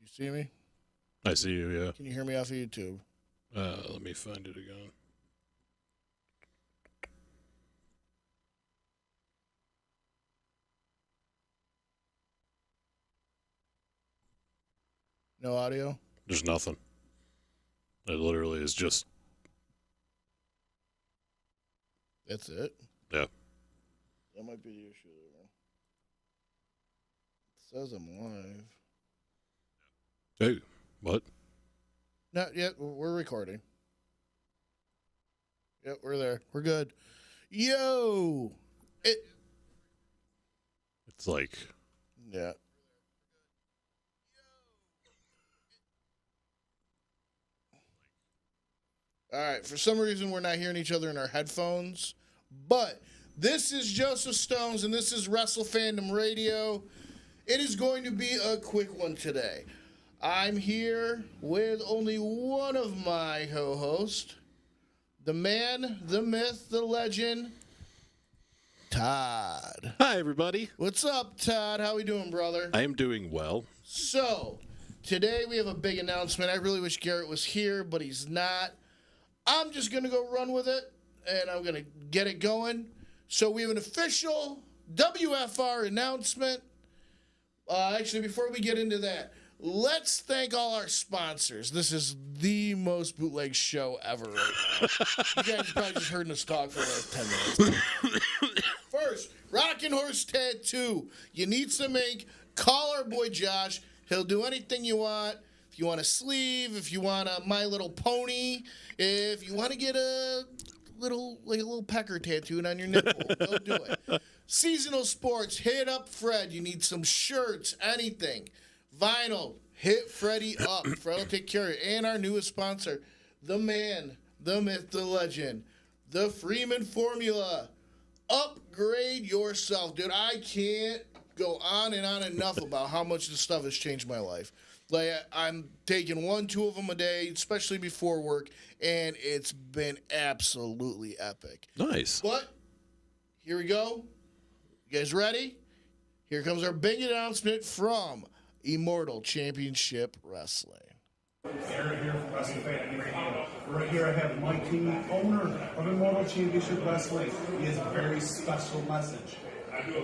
You see me? I see you, yeah. Can you hear me off of YouTube? Let me find it again. No audio? There's nothing. It literally is just... That's it? Yeah. That might be the issue there. It says I'm live. Hey, what? Not yet. We're recording. Yep, we're there. We're good. Yo! It's like... Yeah. All right. For some reason, we're not hearing each other in our headphones. But this is Joseph Stones, and this is Wrestle Fandom Radio. It is going to be a quick one today. I'm here with only one of my co-hosts, the man, the myth, the legend, Todd. Hi, everybody. What's up, Todd? How we doing, brother? I am doing well. So, today we have a big announcement. I really wish Garrett was here, but he's not. I'm just going to go run with it, and I'm going to get it going. So, we have an official WFR announcement. Actually, before we get into that, let's thank all our sponsors. This is the most bootleg show ever right now. You guys probably just heard us talk for like 10 minutes. First, Rockin' Horse Tattoo. You need some ink, call our boy Josh. He'll do anything you want. If you want a sleeve, if you want a My Little Pony, if you want to get a little pecker tattooed on your nipple, go do it. Seasonal Sports, hit up Fred. You need some shirts, anything. Vinyl, hit Freddie up. Fred will take care of it. And our newest sponsor, the man, the myth, the legend, the Freeman Formula. Upgrade yourself. Dude, I can't go on and on enough about how much this stuff has changed my life. Like, I'm taking 1-2 of them a day, especially before work, and it's been absolutely epic. Nice. But, here we go. You guys ready? Here comes our big announcement from Immortal Championship Wrestling. Aaron here from Wrestle Fan. Right here I have Mike King, owner of Immortal Championship Wrestling. He has a very special message. We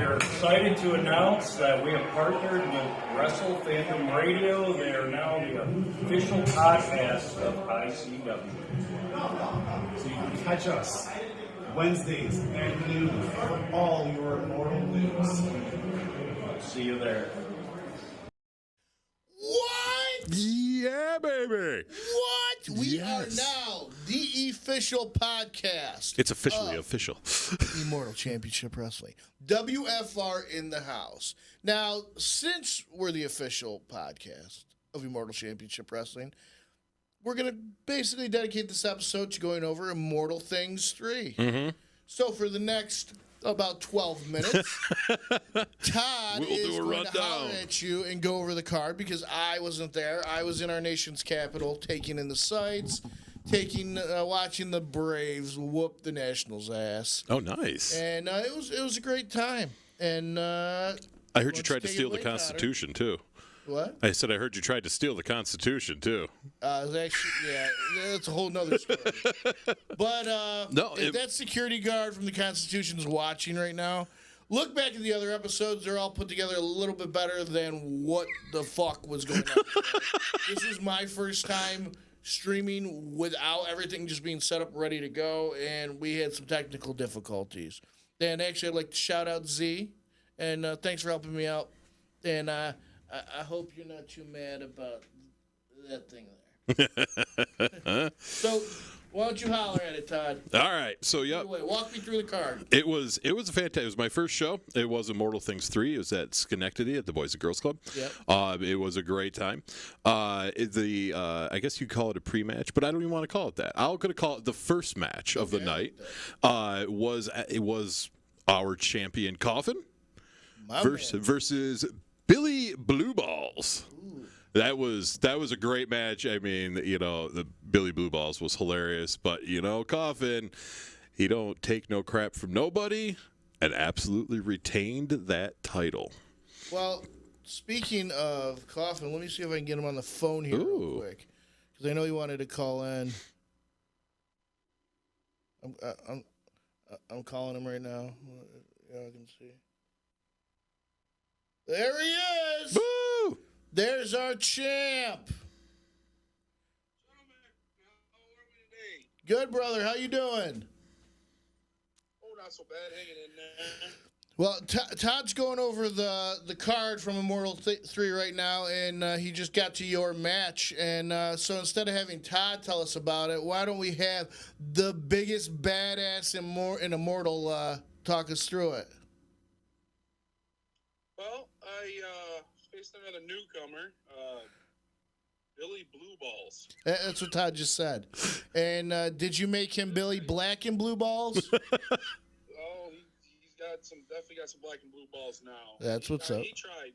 are excited to announce that we have partnered with Wrestle Fandom Radio. They are now the official podcast of ICW. So you can catch us Wednesdays at noon for all your Immortal news. See you there. What? Yeah, baby. What? We are now the official podcast. It's officially official. Immortal Championship Wrestling. WFR in the house. Now, since we're the official podcast of Immortal Championship Wrestling, we're going to basically dedicate this episode to going over Immortal Things 3. Mm-hmm. So for the next about 12 minutes, Todd is going to holler at you and go over the card because I wasn't there. I was in our nation's capital taking in the sights, watching the Braves whoop the Nationals' ass. Oh, nice. And it was a great time. And I heard you tried to steal the Constitution, too. What? I said I heard you tried to steal the Constitution, too. Actually, yeah, that's a whole nother story. But if that security guard from the Constitution is watching right now, look back at the other episodes. They're all put together a little bit better than what the fuck was going on. This was my first time streaming without everything just being set up ready to go, and we had some technical difficulties. And actually, I'd like to shout out Z, and thanks for helping me out. And I hope you're not too mad about that thing there. So, why don't you holler at it, Todd? All right. So, yeah. Walk me through the card. It was a fantastic. It was my first show. It was Immortal Things 3. It was at Schenectady at the Boys and Girls Club. Yep. It was a great time. I guess you call it a pre-match, but I don't even want to call it that. I'm going to call it the first match of the night. It was our champion Coffin versus Billy Blue Balls. Ooh. That was a great match. I mean, the Billy Blue Balls was hilarious, but Coffin, he don't take no crap from nobody, and absolutely retained that title. Well, speaking of Coffin, let me see if I can get him on the phone here real quick. Because I know he wanted to call in. I'm calling him right now. Yeah, I can see. There he is! Woo! There's our champ. Gentlemen, how are we today? Good, brother. How you doing? Oh, not so bad. Hanging in there. Well, Todd's going over the card from Immortal 3 right now, and he just got to your match. And so instead of having Todd tell us about it, why don't we have the biggest badass in Immortal talk us through it? Well, I faced another newcomer, Billy Blue Balls. That's what Todd just said. And did you make him Billy Black and Blue Balls? Oh, he's definitely got some black and blue balls now. That's what's up. He tried.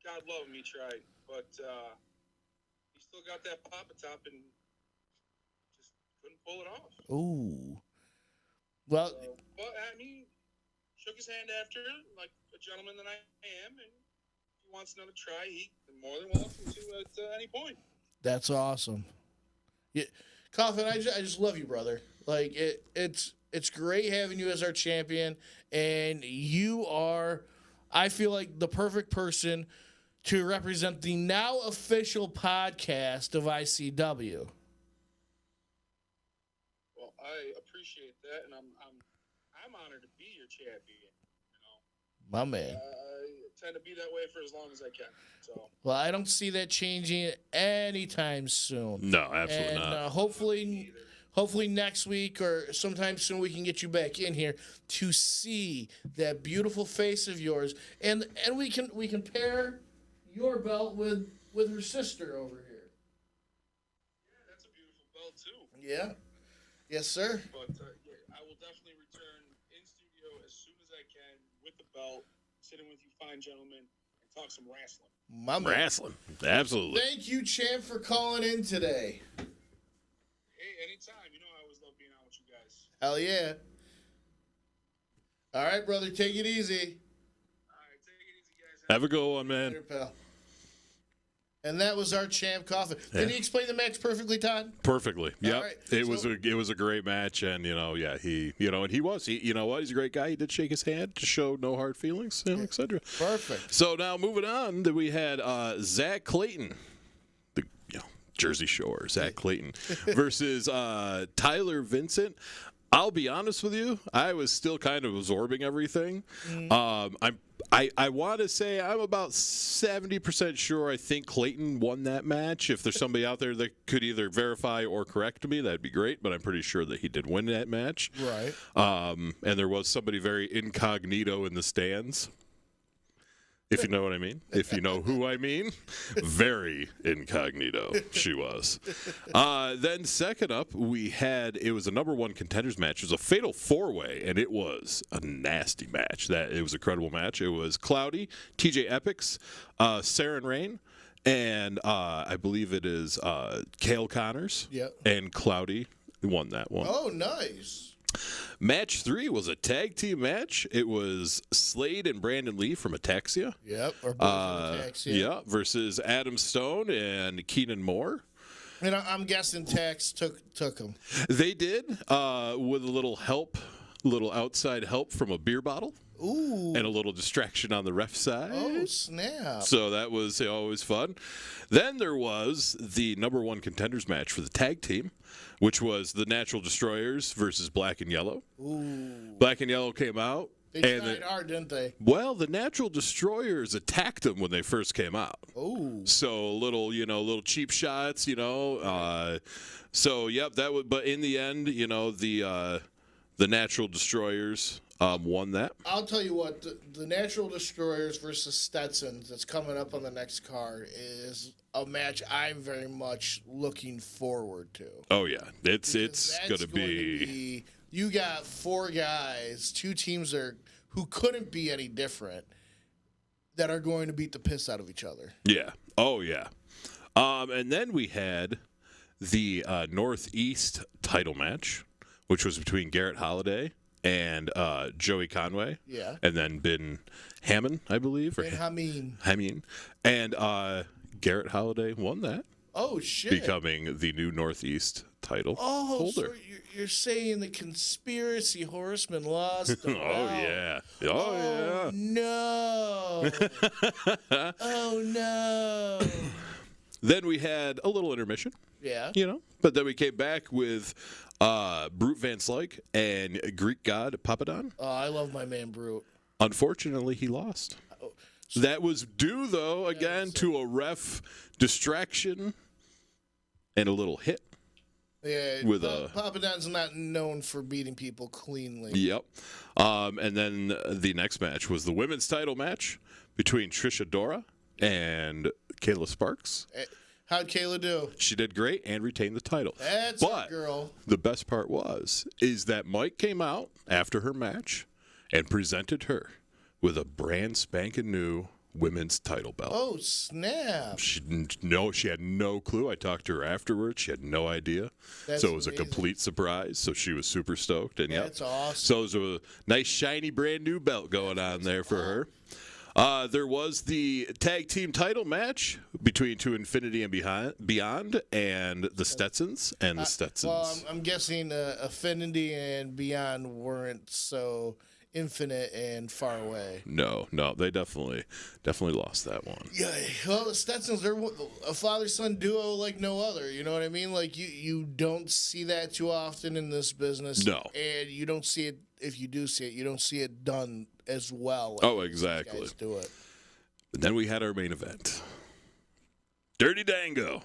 God love him, he tried. But he still got that Papa Top and just couldn't pull it off. Ooh. Well, But, I mean, shook his hand after, like a gentleman that I am, and if he wants another try, he's more than welcome to at any point. that's awesome. Yeah, Coffin, I just love you, brother. Like it's great having you as our champion, and you are, I feel like, the perfect person to represent the now official podcast of ICW. Well, I appreciate that, and I'm honored to be your champion. You know, My man. I tend to be that way for as long as I can. So, Well, I don't see that changing anytime soon. No, absolutely And not. hopefully next week or sometime soon we can get you back in here to see that beautiful face of yours, and we can pair your belt with her sister over here. yeah, that's a beautiful belt too. Yeah. Yes, sir. But yeah, I will definitely return in studio as soon as I can with the belt, sitting with you fine gentlemen, and talk some wrestling. My man. Wrestling. Absolutely. Thank you, champ, for calling in today. Hey, anytime. You know I always love being on with you guys. Hell yeah. All right, brother. Take it easy. All right, take it easy, guys. Have a good one, man. Later, pal. And that was our champ, Coffin. Did he explain the match perfectly, Todd? Perfectly. Yep. right. It was a great match, and you know, yeah, he you know what, he's a great guy. He did shake his hand to show no hard feelings, etc. Perfect. So now moving on, we had Zach Clayton, the Jersey Shore, Zach Clayton versus Tyler Vincent. I'll be honest with you, I was still kind of absorbing everything. I want to say I'm about 70% sure I think Clayton won that match. If there's somebody out there that could either verify or correct me, that'd be great. But I'm pretty sure that he did win that match. Right. And there was somebody very incognito in the stands. If you know what I mean. If you know who I mean. Very incognito she was. Then second up, it was a number one contenders match. It was a fatal four-way, and it was a nasty match. It was a credible match. It was Cloudy, TJ Epics, Saren Rain, and I believe it is Cale Connors. Yep. And Cloudy won that one. Oh, nice. Match 3 was a tag team match. It was Slade and Brandon Lee from Ataxia. Yep. Or both Ataxia. Yeah, versus Adam Stone and Keenan Moore. And I'm guessing Tex took him. They did, with a little outside help from a beer bottle. Ooh. And a little distraction on the ref side. Oh, snap. So that was always fun. Then there was the number one contenders match for the tag team, which was the Natural Destroyers versus Black and Yellow. Ooh. Black and Yellow came out. They tried hard, didn't they? Well, the Natural Destroyers attacked them when they first came out. Ooh. So little cheap shots, So yep, that would. But in the end, the Natural Destroyers won that. I'll tell you what, the Natural Destroyers versus Stetsons that's coming up on the next card is a match I'm very much looking forward to. Oh yeah, it's going to be. You got four guys, two teams who couldn't be any different, that are going to beat the piss out of each other. Yeah. Oh yeah. And then we had the Northeast title match, which was between Garrett Holiday and Joey Conway. Yeah. And then Ben Hammond, I believe. Ben Hameen. Hameen. And Garrett Holiday won that, Oh, shit. becoming the new Northeast title Oh, so holder. you're saying the conspiracy horseman lost the Oh, round. yeah. Oh, no. Oh, no. Then we had a little intermission, Yeah. but then we came back with Brute Van Slyke and Greek God Papadon. Oh, I love my man Brute. Unfortunately, he lost. That was due, though, again, to a ref distraction and a little hit. Yeah, With Papadon's not known for beating people cleanly. Yep. And then the next match was the women's title match between Trisha Dora and Kayla Sparks. How'd Kayla do? She did great and retained the title. That's a girl. The best part is that Mike came out after her match and presented her with a brand spanking new women's title belt. Oh, snap. She had no clue. I talked to her afterwards. She had no idea. That's so it was amazing. a complete surprise. So she was super stoked. And That's awesome. So it was a nice, shiny, brand new belt going on there for her. There was the tag team title match between To Infinity and Beyond and the Stetsons and the Stetsons. Well, I'm guessing Affinity and Beyond weren't so infinite and far away. No, they definitely lost that one. Yeah, well, the Stetsons, they're a father-son duo like no other. You know what I mean? Like, you don't see that too often in this business. No. And you don't see it, if you do see it, you don't see it done as well. Like Oh, these exactly. guys do it. But then we had our main event. Dirty Dango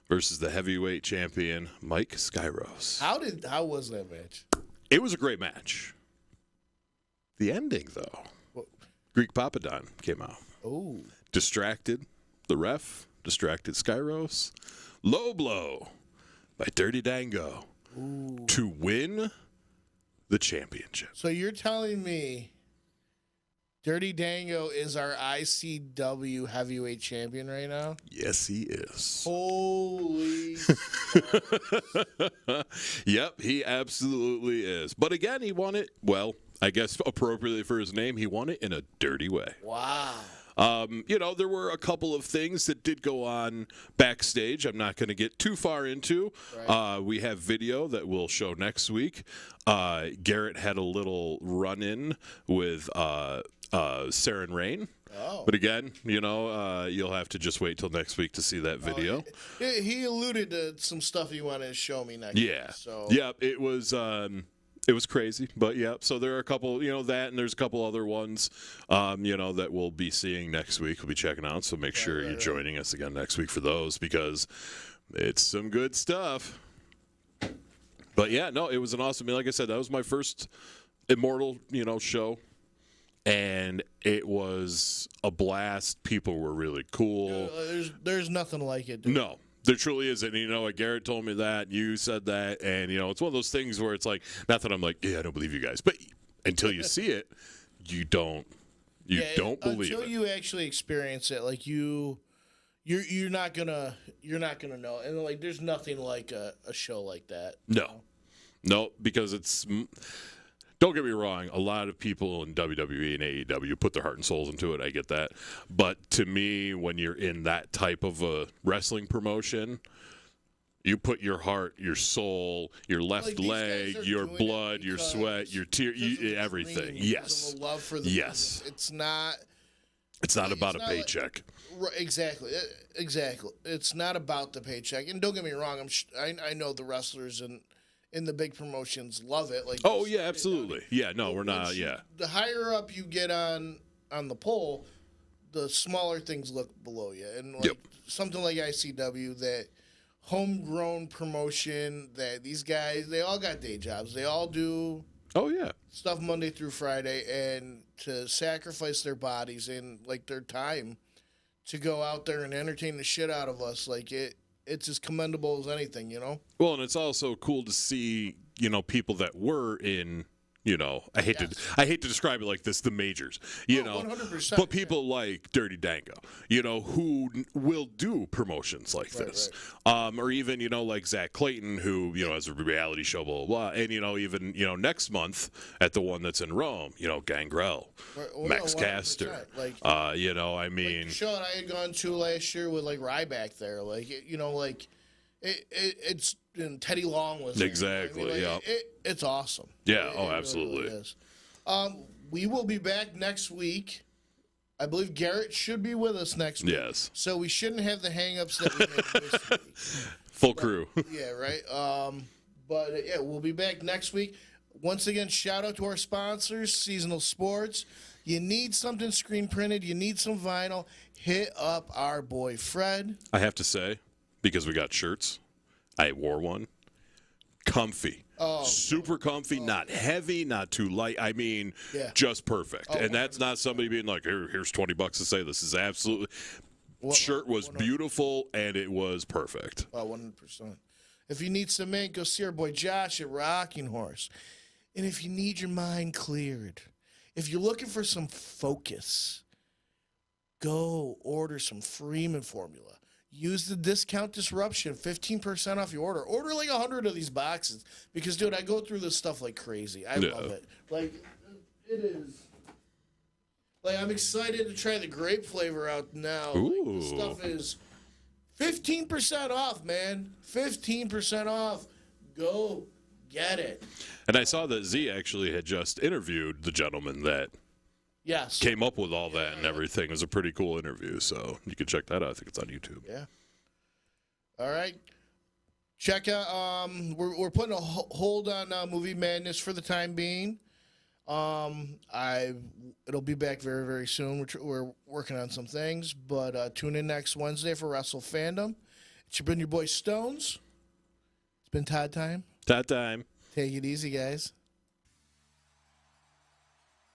versus the heavyweight champion, Mike Skyros. How was that match? It was a great match. The ending, though. What? Greek Papadon came out. Oh. Distracted the ref, distracted Skyros. Low blow by Dirty Dango to win the championship. So you're telling me Dirty Dango is our ICW heavyweight champion right now? Yes, he is. Holy. Yep, he absolutely is. But again, he won it, well, I guess appropriately for his name, he won it in a dirty way. Wow. There were a couple of things that did go on backstage. I'm not going to get too far into. Right. We have video that we'll show next week. Garrett had a little run-in with Sarah and Rain. Oh. But again, you'll have to just wait till next week to see that video. He alluded to some stuff he wanted to show me next Yeah. week. So. Yeah, it was crazy, but yeah. So there are a couple, that, and there's a couple other ones, that we'll be seeing next week. We'll be checking out. So make sure you're joining us again next week for those, because it's some good stuff. But yeah, no, it was an awesome. Like I said, that was my first Immortal, show, and it was a blast. People were really cool. There's nothing like it. Dude. No. There truly isn't. And, Garrett told me that. You said that. And, it's one of those things where it's like, not that I'm like, yeah, I don't believe you guys. But until you see it, you don't believe until it. you actually experience it. Like, you're not gonna know. And, like, there's nothing like a show like that. No, because it's... Don't get me wrong, a lot of people in WWE and AEW put their heart and souls into it. I get that. But to me, when you're in that type of a wrestling promotion, you put your heart, your soul, your left leg, your blood, your sweat, your tear, everything. Yes. Of love for the yes. business. It's not about a paycheck. Exactly. It's not about the paycheck. And don't get me wrong, I know the wrestlers in the big promotions love it. Like, oh yeah, absolutely. Yeah, no, we're not. Yeah, the higher up you get on the pole, the smaller things look below you, and like something like ICW, that homegrown promotion, that these guys, they all got day jobs. They all do. Oh yeah, stuff Monday through Friday, and to sacrifice their bodies and like their time to go out there and entertain the shit out of us, like it's as commendable as anything, Well, and it's also cool to see, people that were in You know, I hate to describe it like this, the majors, you know, 100%, but people like Dirty Dango, you know, who will do promotions like this. Or even, you know, like Zach Clayton, who, you know, has a reality show, blah, blah, blah. And, you know, even, you know, next month at the one that's in Rome, you know, Gangrel, Max Caster, you know, I mean. Like the show that I had gone to last year with, like, Ryback there, like, you know, like, it's and Teddy Long was there. Exactly. I mean, like, it's awesome. Yeah. Absolutely. Really is. We will be back next week. I believe Garrett should be with us next week. Yes. So we shouldn't have the hang-ups that we had this week. Full crew. Yeah. Right. But yeah, we'll be back next week. Once again, shout out to our sponsors, Seasonal Sports. You need something screen printed. You need some vinyl. Hit up our boy Fred. I have to say, because we got shirts, I wore one. Comfy. Super comfy, not heavy, not too light. I mean, just perfect. And that's not somebody being like, here's $20 to say this is absolutely. Shirt was beautiful, and it was perfect. 100%. If you need some ink, go see our boy Josh at Rocking Horse. And if you need your mind cleared, if you're looking for some focus, go order some Freeman formula. Use the discount disruption, 15% off your order. Order like 100 of these boxes because, dude, I go through this stuff like crazy. I love it. Like, it is. Like, I'm excited to try the grape flavor out now. Like, this stuff is 15% off, man. 15% off. Go get it. And I saw that Z actually had just interviewed the gentleman that came up with all that and everything. It was a pretty cool interview, so you can check that out. I think it's on YouTube. Yeah. All right. Check out. We're putting a hold on Movie Madness for the time being. It'll be back very, very soon. We're working on some things, but tune in next Wednesday for Wrestle Fandom. It's been your boy Stones. It's been Todd time. Todd time. Take it easy, guys.